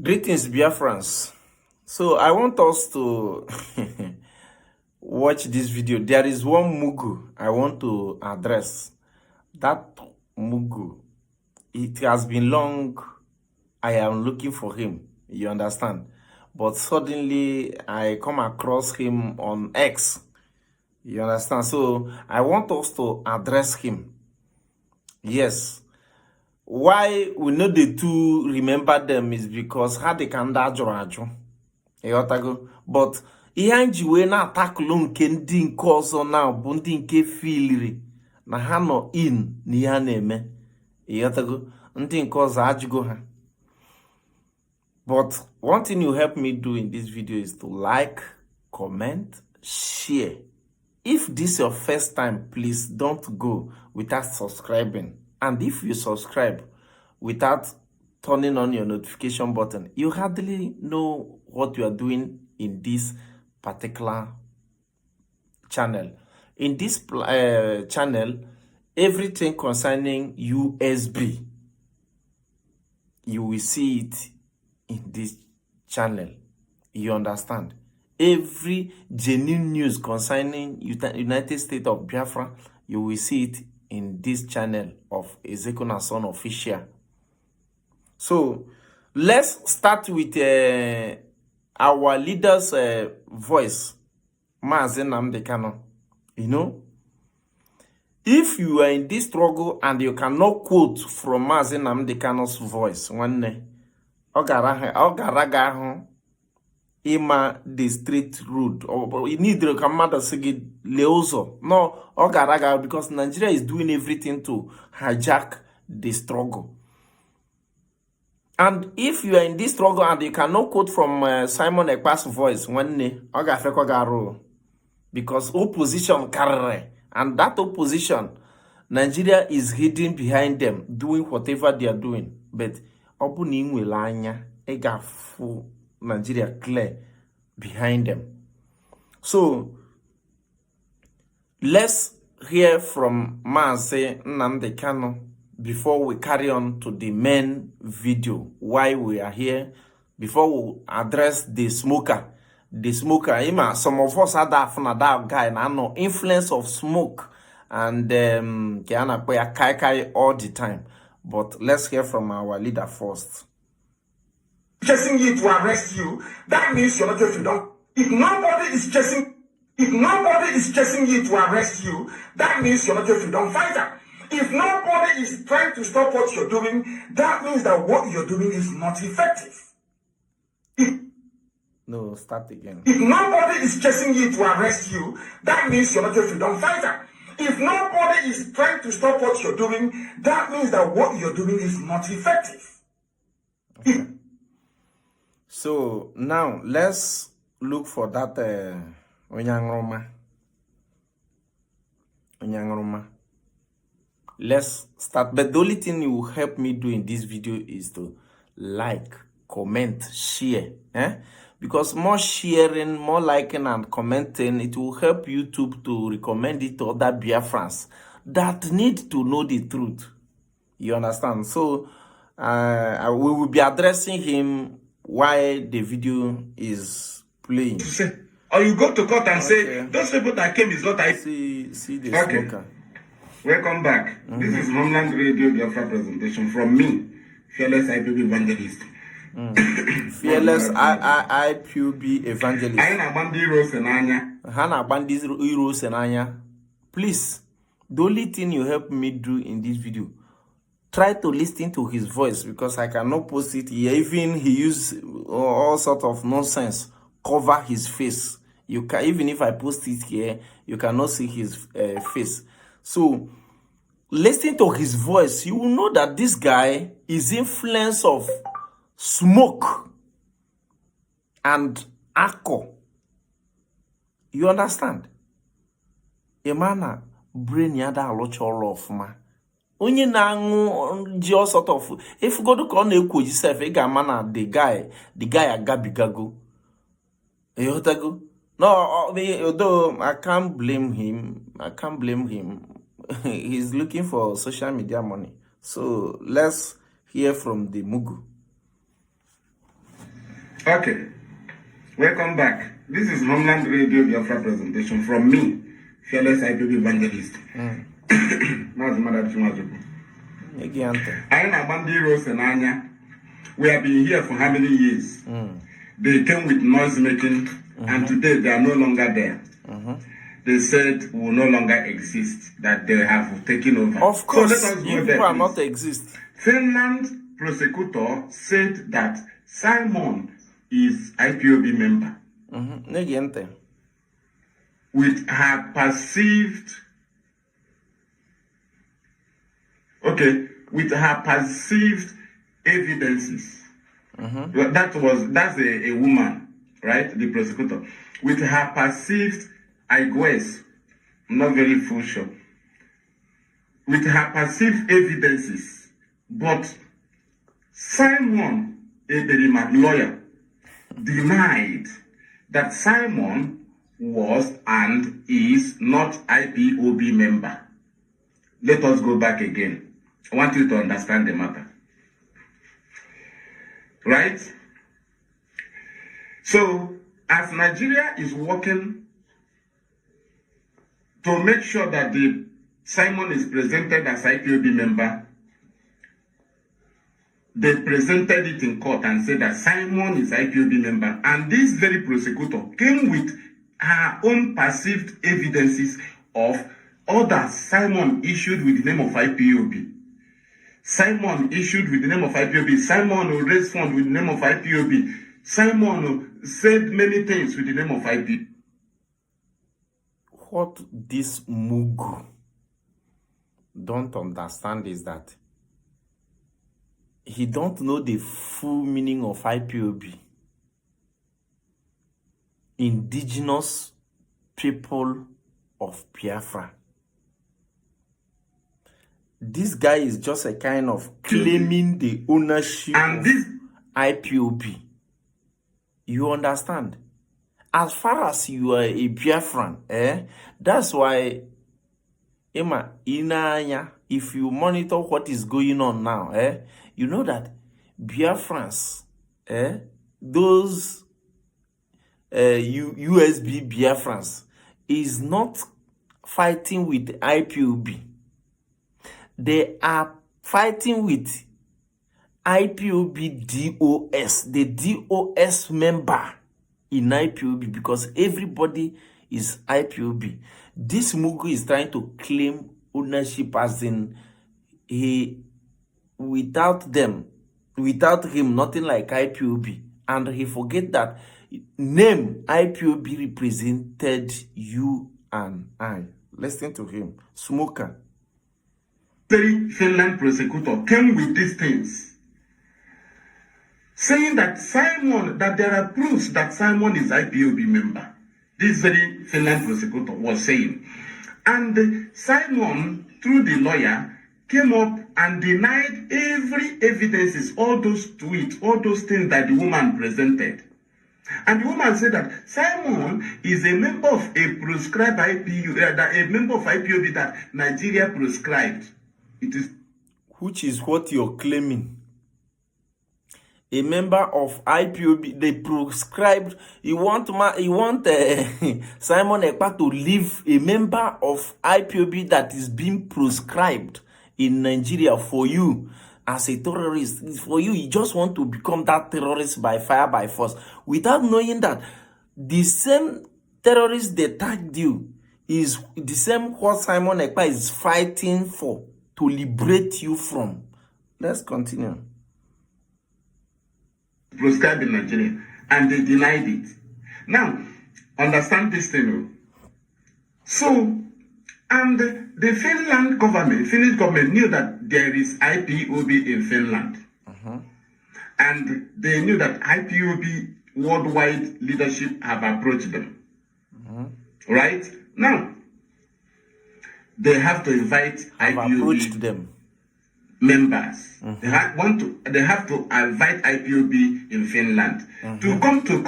Greetings, Biafrans. So I want us to watch this video. There is one mugu I want to address. That mugu, it has been long I am looking for him. You understand? But suddenly I come across him on X. You understand? So I want us to address him. Yes. Why we know the two remember them is because how they can ajụ. But ihe anyị ji wee na-atakụlụ nke ndị nke ọzọ na bụ ndị nke filiri na ha nọ in na ihe a na-eme. Ịghọtago? Ndị nke ọzọ ajụgo ha. But one thing you help me do in this video is to like, comment, share. If this is your first time, please don't go without subscribing. And if you subscribe without turning on your notification button, you hardly know what you are doing in this particular channel. In this channel, everything concerning USB, you will see it in this channel. You understand? Every genuine news concerning United States of Biafra, you will see it in this channel of Ezekiel Son Official. So let's start with our leader's voice, Mazi Nnamdi Kanu. You know, if you are in this struggle and you cannot quote from Mazi Nnamdi Kanu's voice, one day, Ima the street road or you need to come out and leozo. No, because Nigeria is doing everything to hijack the struggle. And if you are in this struggle and you cannot quote from Simon Ekpa's voice, because opposition carry, and that opposition, Nigeria is hidden behind them, doing whatever they are doing. But Nigeria clear behind them. So let's hear from Mazi Nnamdi Kanu before we carry on to the main video. Why we are here, before we address the smoker. The smoker, some of us had that guy and I know influence of smoke and all the time. But let's hear from our leader first. Chasing you to arrest you, that means you're not a freedom. If nobody is chasing you to arrest you, that means you're not a freedom fighter. If nobody is trying to stop what you're doing, that means that what you're doing is not effective. No, start again. If nobody is chasing you to arrest you, that means you're not a freedom fighter. If nobody is trying to stop what you're doing, that means that what you're doing is not effective. Okay. So now let's look for that Onyangroma. Let's start. But the only thing you will help me do in this video is to like, comment, share. Because more sharing, more liking and commenting, it will help YouTube to recommend it to other Biafrans that need to know the truth. You understand? So we will be addressing him why the video is playing. Or you go to court and say, those people that came is not I. See the smoker. Welcome back. This is Homeland Radio Biafra presentation from me, Fearless IPB Evangelist. Fearless IPB Evangelist. Please, the only thing you help me do in this video, try to listen to his voice, because I cannot post it here. Even he use all sort of nonsense cover his face. You can, even if I post it here, you cannot see his face. So listen to his voice, you will know that this guy is influence of smoke and alcohol. You understand? Emana brain yada alocha all of ma. Onye na-anwụ ji all sort of, if you go to call na-ekwu yourself, the guy agabigago. Eyotago? No, although I can't blame him. He's looking for social media money. So let's hear from the mugu. Okay, welcome back. This is Homeland Radio Biafra presentation from me, Fearless IPOB Evangelist. I am Abandi Rose and Anya. We have been here for how many years? They came with noise making, and today they are no longer there. They said we will no longer exist, that they have taken over. Of course, so let us you go people there, are not exist. Finland prosecutor said that Simon is IPOB member with her perceived evidences. That's a woman, right? The prosecutor. With her perceived, I guess, I'm not very full sure. With her perceived evidences, but Simon, a lawyer, denied that Simon was and is not IPOB member. Let us go back again. I want you to understand the matter. Right? So, as Nigeria is working to make sure that the Simon is presented as IPOB member, they presented it in court and said that Simon is IPOB member. And this very prosecutor came with her own perceived evidences of orders Simon issued with the name of IPOB. Simon issued with the name of IPOB. Simon raised funds with the name of IPOB. Simon said many things with the name of IPOB. What this mugu don't understand is that he don't know the full meaning of IPOB. Indigenous people of Biafra. This guy is just a kind of claiming the ownership of IPOB. You understand? As far as you are a Biafran, that's why, Emma, if you monitor what is going on now, you know that Biafrans, those USB Biafrans, is not fighting with IPOB. They are fighting with IPOB DOS, the DOS member in IPOB, because everybody is IPOB. This mugu is trying to claim ownership as in without him, nothing like IPOB. And he forget that name IPOB represented you and I. Listen to him. Smoker. The Finland prosecutor came with these things, saying that there are proofs that Simon is IPOB member. This very Finland prosecutor was saying. And Simon, through the lawyer, came up and denied every evidences, all those tweets, all those things that the woman presented. And the woman said that Simon is a member of a prescribed a member of IPOB that Nigeria prescribed. It is, which is what you're claiming. A member of IPOB, they prescribed. You want Simon Ekpa to leave a member of IPOB that is being prescribed in Nigeria for you as a terrorist. For you, you just want to become that terrorist by fire, by force, without knowing that the same terrorist they tagged you is the same what Simon Ekpa is fighting for, to liberate you from. Let's continue. Prescribed in Nigeria, and they denied it. Now, understand this thing. So, and the Finnish government knew that there is IPOB in Finland. And they knew that IPOB worldwide leadership have approached them. Right? Now, they have to invite IPOB them. members. They have to invite IPOB in Finland to come to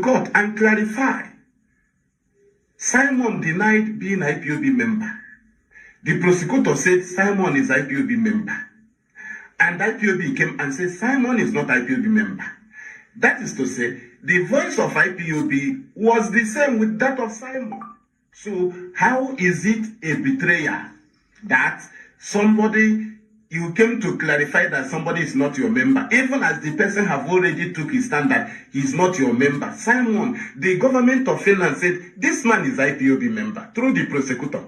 court and clarify. Simon denied being IPOB member. The prosecutor said Simon is IPOB member. And IPOB came and said, Simon is not IPOB member. That is to say, the voice of IPOB was the same with that of Simon. So how is it a betrayal that somebody, you came to clarify that somebody is not your member, even as the person have already took his stand that he's not your member? Simon, the government of Finland said, this man is IPOB member through the prosecutor,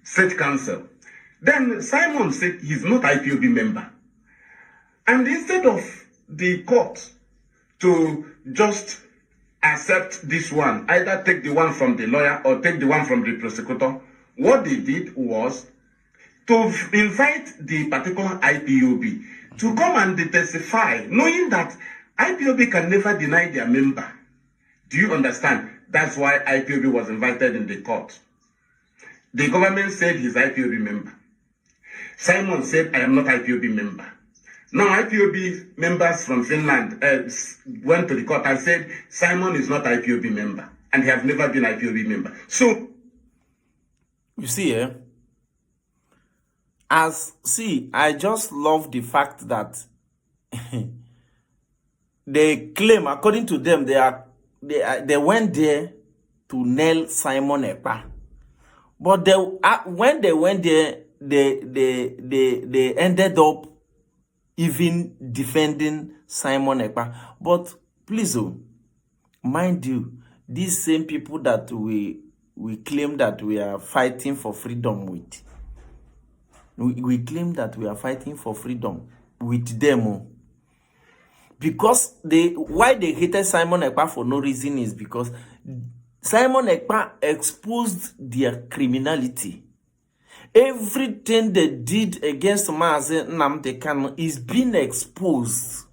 state council. Then Simon said he's not IPOB member. And instead of the court to just accept this one, either take the one from the lawyer or take the one from the prosecutor, what they did was to invite the particular IPOB to come and testify, knowing that IPOB can never deny their member. Do you understand? That's why IPOB was invited in the court. The government said he's IPOB member. Simon said, I am not IPOB member. Now, IPOB members from Finland went to the court and said, Simon is not IPOB member, and he has never been IPOB member. So, you see, I just love the fact that they claim, according to them, they went there to nail Simon Ekpa. But when they went there, they ended up even defending Simon Ekpa. But please, mind you, these same people that we claim that we are fighting for freedom with, we claim that we are fighting for freedom with them. Because why they hated Simon Ekpa for no reason is because Simon Ekpa exposed their criminality. Everything they did against Mazi Nnamdi Kanu is being exposed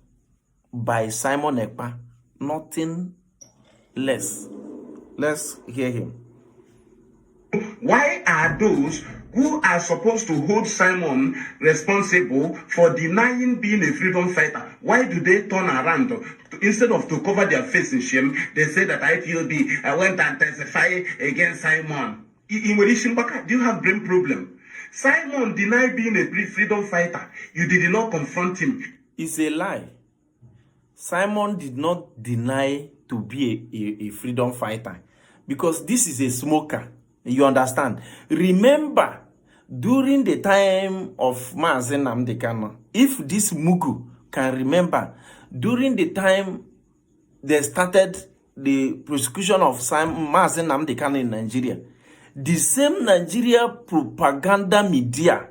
by Simon Ekpa. Nothing less. Let's hear him. Why are those who are supposed to hold Simon responsible for denying being a freedom fighter, why do they turn around instead of to cover their face in shame? They say that IPOB went and testified against Simon. Do you have brain problem? Simon denied being a freedom fighter. You did not confront him. It's a lie. Simon did not deny to be a freedom fighter because this is a smoker. You understand? Remember, during the time of Mazi Nnamdi Kanu, if this mugu can remember, during the time they started the prosecution of Mazi Nnamdi Kanu in Nigeria, the same Nigeria propaganda media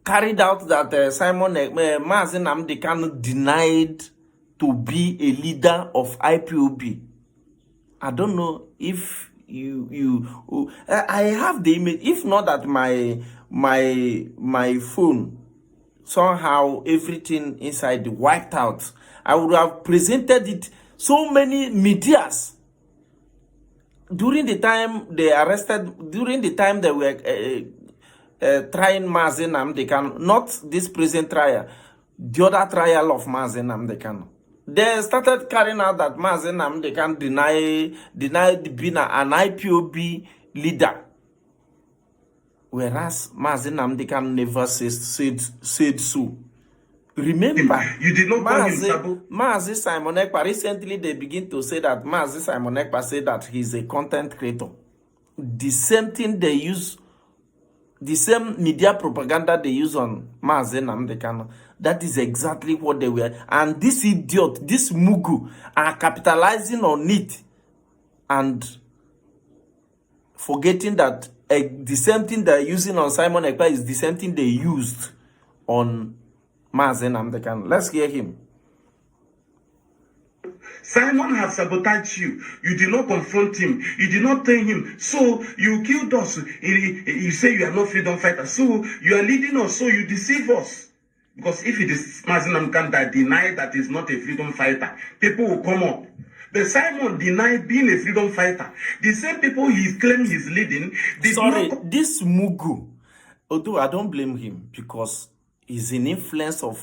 carried out that Mazi Nnamdi Kanu denied to be a leader of IPOB. I don't know if I have the image. If not that my phone somehow everything inside wiped out, I would have presented it. So many medias during the time they arrested, during the time they were trying Mazi Nnamdi Kanu, not this present trial, the other trial of Mazi Nnamdi Kanu. They started carrying out that Mazi Nnamdi Kanu denied being an IPOB leader. Whereas Mazi Nnamdi Kanu never said so. Remember, you did not call him Mazi Simon Ekpa. Recently, they begin to say that Mazi Simon Ekpa said that he's a content creator. The same thing they use, the same media propaganda they use on Mazi Nnamdi Kanu. That is exactly what they were. And this idiot, this mugu, are capitalizing on it and forgetting that the same thing they're using on Simon Ekpa is the same thing they used on Mazi Nnamdi Kanu. Let's hear him. Simon has sabotaged you. You did not confront him. You did not tell him. So you killed us. You say you are not freedom fighters. So you are leading us. So you deceive us. Because if it is Mazi Nnamdi Kanu that denied that he's not a freedom fighter, people will come up. But Simon denied being a freedom fighter. The same people he claimed he's leading. This mugu, although I don't blame him because he's an influence of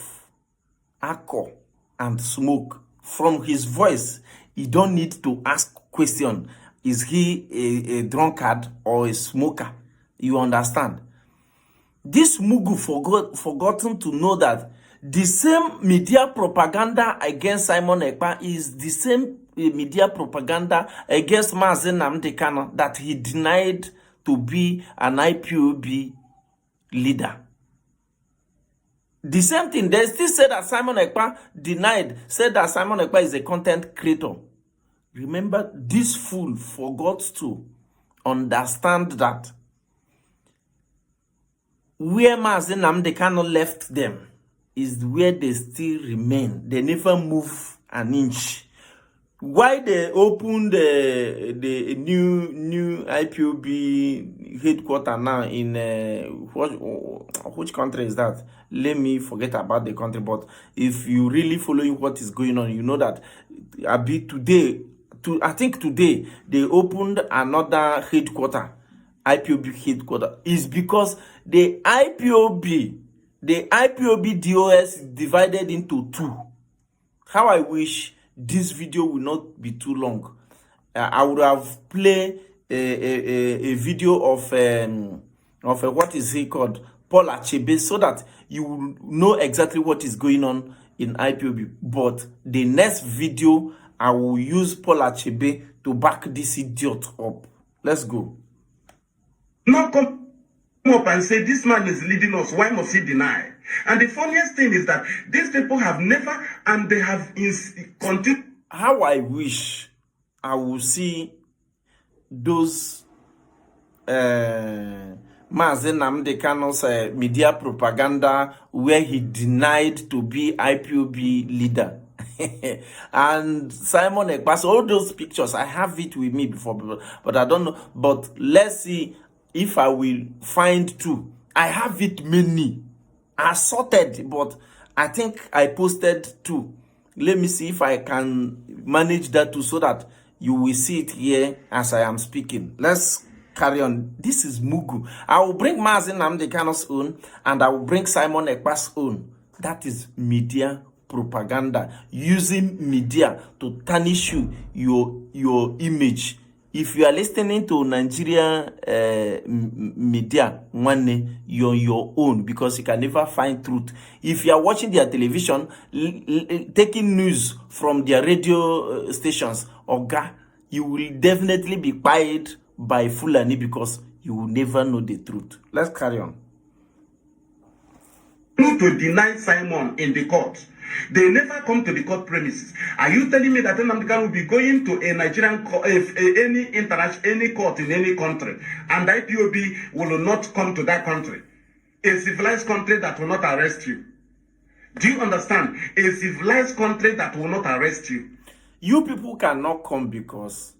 alcohol and smoke. From his voice, you don't need to ask question. Is he a drunkard or a smoker? You understand? This mugu forgotten to know that The same media propaganda against Simon Ekpa is the same media propaganda against Mazen Nnamdi Kanu that he denied to be an IPOB leader. The same thing, they still say that Simon Ekpa said that Simon Ekpa is a content creator. Remember, this fool forgot to understand that where Mazen Nnamdi Kanu left them is where they still remain. They never move an inch. Why they opened the new IPOB headquarters now in which country is that? Let me forget about the country. But if you really following what is going on, you know that I think today they opened another headquarters. IPOB headquarters is because the IPOB DOS is divided into two. How I wish this video will not be too long. I would have played a video of what is he called, Paul Achebe, so that you will know exactly what is going on in IPOB. But the next video, I will use Paul Achebe to back this idiot up. Let's go. Now come up and say this man is leading us. Why must he deny? And the funniest thing is that these people have never, and they have continued. How I wish I will see those Mazen Nnamdi Kanu's media propaganda where he denied to be IPOB leader. And Simon Ekpa, so all those pictures, I have it with me before, but I don't know. But let's see if I will find two. I have it many assorted, but I think I posted two. Let me see if I can manage that too, so that you will see it here as I am speaking. Let's carry on. This is Mugu. I will bring Mazen Nnamdi Kanu's own, and I will bring Simon Ekpa's own. That is media propaganda, using media to tarnish your image. If you are listening to Nigeria media, you're your own, because you can never find truth. If you are watching their television, taking news from their radio stations, you will definitely be quiet by Fulani, because you will never know the truth. Let's carry on. To deny Simon in the court. They never come to the court premises. Are you telling me that Nnamdi Kanu will be going to a Nigerian court, any court in any country, and IPOB will not come to that country? A civilized country that will not arrest you. Do you understand? A civilized country that will not arrest you. You people cannot come because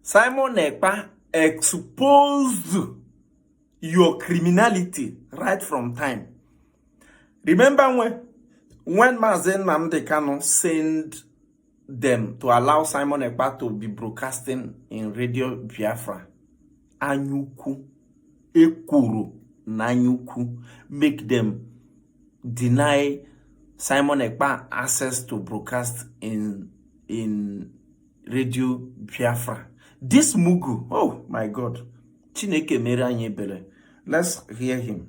Simon Ekpa exposed your criminality right from time. Remember when Mazen Nnamdi Kanu sent them to allow Simon Ekpa to be broadcasting in Radio Biafra, Anyuku, Ekuru, Nanyuku, make them deny Simon Ekpa access to broadcast in Radio Biafra. This Mugu, oh my God, Chineke mere anyị ebere. Let's hear him.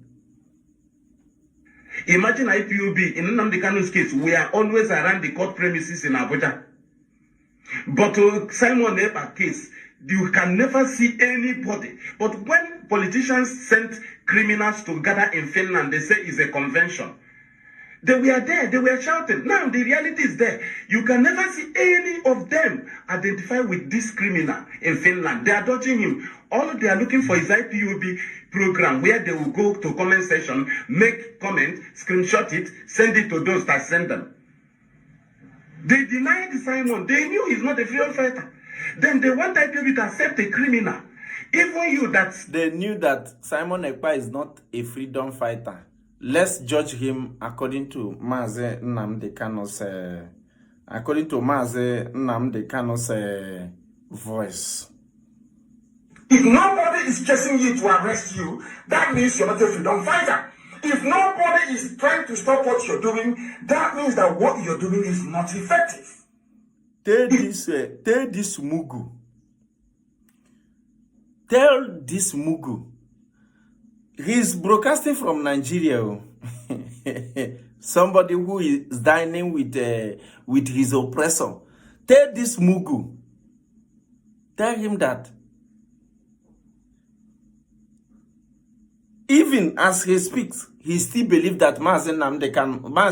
Imagine IPOB in Nnamdi Kanu's case, we are always around the court premises in Abuja. But Simon Ekpa case, you can never see anybody. But when politicians sent criminals to gather in Finland, they say it's a convention. They were there, they were shouting. Now the reality is there. You can never see any of them identify with this criminal in Finland. They are dodging him. All they are looking for is IPOB program where they will go to comment section, make comment, screenshot it, send it to those that send them. They denied Simon. They knew he's not a freedom fighter. Then they want IPOB to accept a criminal. Even you that... They knew that Simon Ekpa is not a freedom fighter. Let's judge him according to Mazen Nnamdi Kanu's voice. If nobody is chasing you to arrest you, that means you're not a freedom fighter. If nobody is trying to stop what you're doing, that means that what you're doing is not effective. Tell this Mugu. Tell this Mugu. He's broadcasting from Nigeria. somebody who is dining with his oppressor. Tell this mugu, tell him that even as he speaks, he still believes that Mazen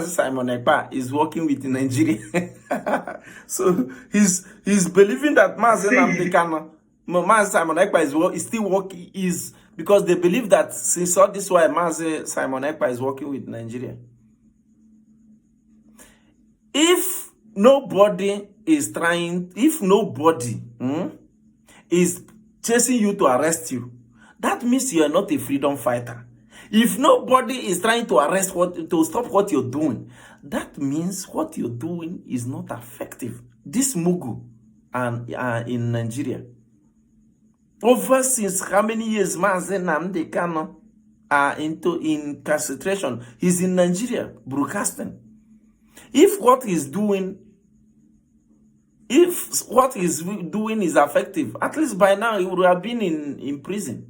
Simon Ekpa is working with Nigeria. So he's believing that Mazen Simon Ekpa is still working, is because they believe that since all this while Mazen Simon Ekpa is working with Nigeria. If nobody is trying, if nobody is chasing you to arrest you, that means you are not a freedom fighter. If nobody is trying to to stop what you're doing, that means what you're doing is not effective. This mugu and in Nigeria, over since how many years Mazen Nnamdi Kanu are into incarceration, he's in Nigeria broadcasting. If what he's doing is effective, at least by now he would have been in prison.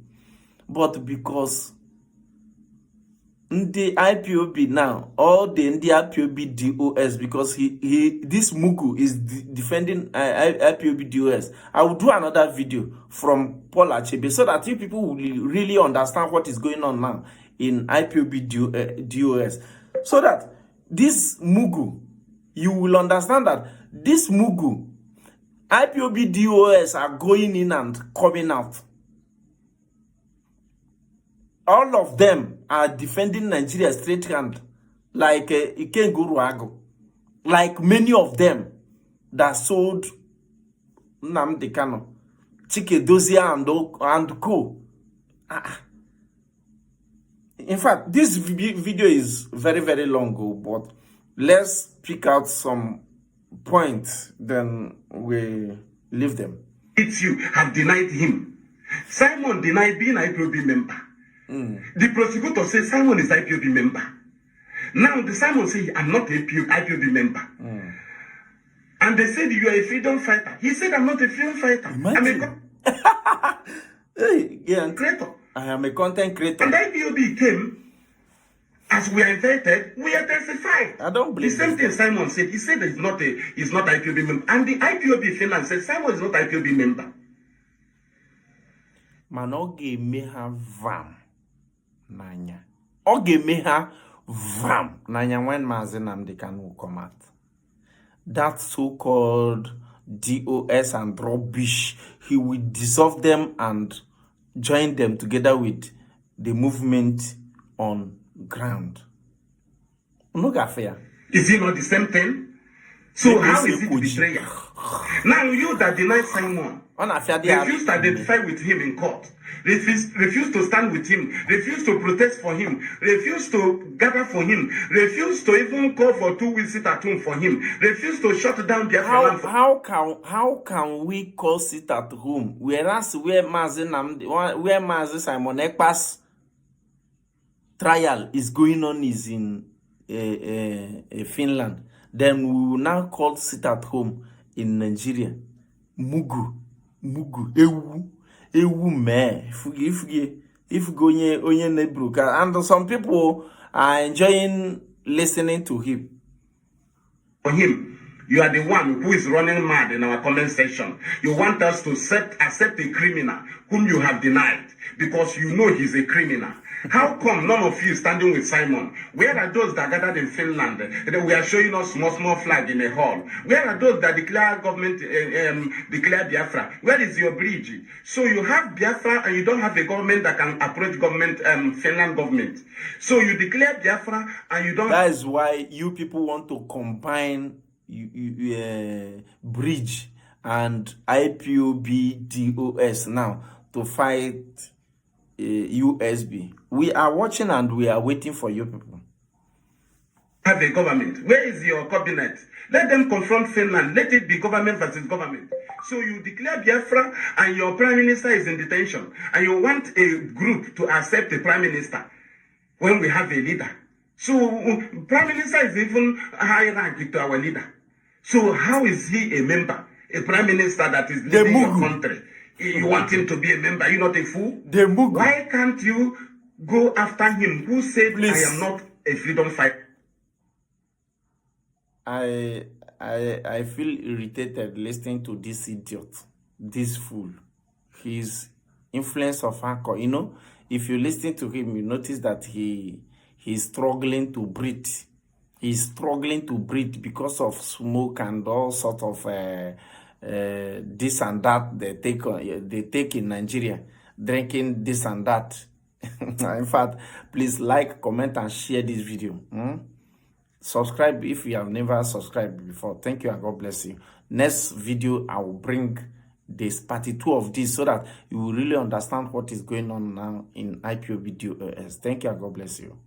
But because the IPOB now, all the IPOB DOS, because this mugu is defending IPOB DOS. I will do another video from Paul Achebe so that you people will really understand what is going on now in IPOB DOS. So that this mugu, you will understand that this mugu, IPOB DOS are going in and coming out. All of them are defending Nigeria straight hand, like Ikenguru Ago, like many of them that sold Nnamdi Kanu, Chike Dozia and co. In fact, this video is very, very long, but let's pick out some points, then we leave them. You have denied him. Simon denied being IPOB member. The prosecutor says Simon is IPOB member. Now the Simon says I'm not a IPOB member. And they said you are a freedom fighter. He said I'm not a freedom fighter. Imagine. I'm a creator. I am a content creator. And IPOB came, as we are invited, we are testified. I don't believe the same thing Simon said. He said he's not IPOB member. And the IPOB Finland said Simon is not IPOB member. Manoge meha vam nanya. Oge meha vam nanya when Mazen Nnamdi Kanu will come out. That so-called DOS and rubbish, he will dissolve them and join them together with the movement on ground. No fair. Is it not the same thing? So how is it betrayal? Now you that deny Simon, refuse to identify with him in court, refuse to stand with him, refuse to protest for him, refuse to gather for him, refuse to even call for 2 weeks sit at home for him, refuse to shut down their finances. How can we call sit at home, whereas where Mazen Simon Ekpa's trial is going on is in Finland? Then we will now call sit at home in Nigeria. Mugu, ewu me. If onye nebruka, and some people are enjoying listening to him. For him, you are the one who is running mad in our comment section. You want us to accept a criminal whom you have denied because you know he's a criminal. How come none of you standing with Simon? Where are those that gathered in Finland? We are showing us small flag in a hall. Where are those that declare government, declare Biafra? Where is your bridge? So you have Biafra and you don't have a government that can approach government, Finland government. So you declare Biafra and you don't. That is why you people want to combine bridge and IPOB DOS now to fight USB. We are watching and we are waiting for you people. Have a government. Where is your cabinet? Let them confront Finland. Let it be government versus government. So you declare Biafra and your prime minister is in detention. And you want a group to accept a prime minister when we have a leader. So prime minister is even high rank to our leader. So how is he a member? A prime minister that is leading your country. You want him to be a member. You're not a fool. Why can't you go after him who said, please, I am not a freedom fighter? I feel irritated listening to this idiot, this fool. His influence of alcohol. You know, if you listen to him, you notice that he's struggling to breathe. He's struggling to breathe because of smoke and all sort of this and that they take in Nigeria, drinking this and that. In fact, please like, comment, and share this video. Subscribe if you have never subscribed before. Thank you and God bless you. Next video, I will bring this part 2 of this so that you will really understand what is going on now in IPOB DOS. Thank you and God bless you.